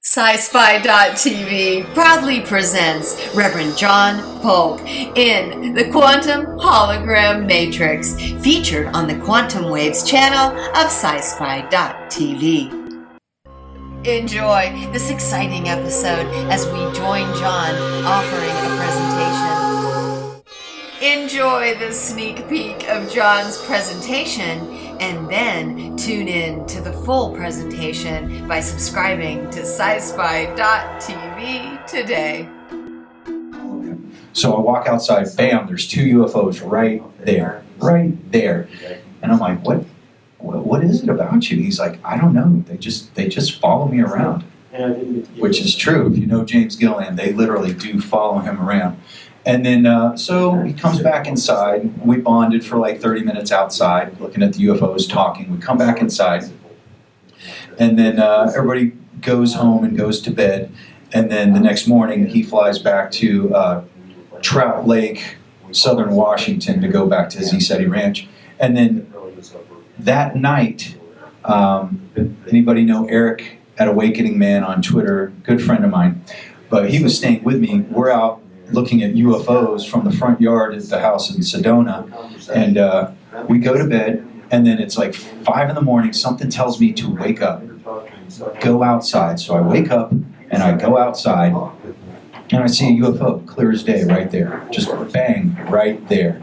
Sci-Spi.tv proudly presents Reverend John Polk in the Quantum Hologram Matrix, featured on the Quantum Waves channel of Sci-Spi.tv. Enjoy this exciting episode as we join John offering a presentation. Enjoy the sneak peek of John's presentation, and then tune in to the full presentation by subscribing to Sci-Spi.tv today. So I walk outside, bam, there's two UFOs right there. And I'm like, what is it about you? He's like, I don't know, they just follow me around. Which is true. If you know James Gilliam, they literally do follow him around. And then, so he comes back inside. We bonded for like 30 minutes outside, looking at the UFOs, talking. We come back inside. And then everybody goes home and goes to bed. And then the next morning, he flies back to Trout Lake, Southern Washington, to go back to his East Ranch. And then that night, anybody know Eric at Awakening Man on Twitter? Good friend of mine. But he was staying with me. We're out looking at UFOs from the front yard at the house in Sedona, and we go to bed, and then it's like 5 in the morning, something tells me to wake up, go outside. So I wake up, and I go outside, and I see a UFO, clear as day, right there, just bang, right there.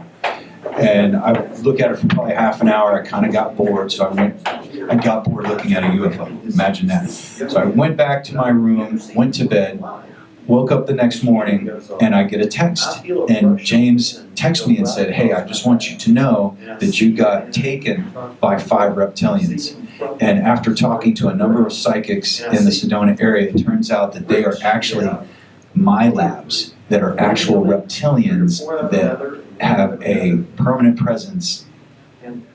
And I look at it for probably half an hour. I kind of got bored, so I got bored looking at a UFO. Imagine that. So I went back to my room, went to bed, woke up the next morning, and I get a text. And James texted me and said, hey, I just want you to know that you got taken by 5 reptilians. And after talking to a number of psychics in the Sedona area, it turns out that they are actually my labs, that are actual reptilians that have a permanent presence,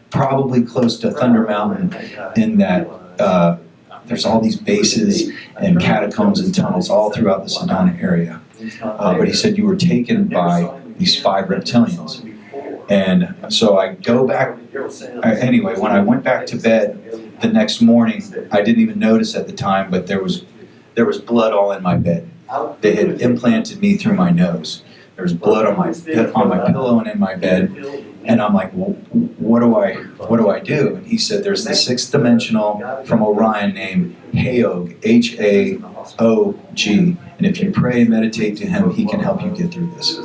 probably close to Thunder Mountain, in that there's all these bases and catacombs and tunnels all throughout the Sedona area. But he said you were taken by these 5 reptilians. And so I go back, anyway, when I went back to bed the next morning, I didn't even notice at the time, but there was blood all in my bed. They had implanted me through my nose. There was blood on my pillow and in my bed. And I'm like, well, what do I do? And he said, there's the 6th dimensional from Orion named Haog, H-A-O-G. And if you pray and meditate to him, he can help you get through this.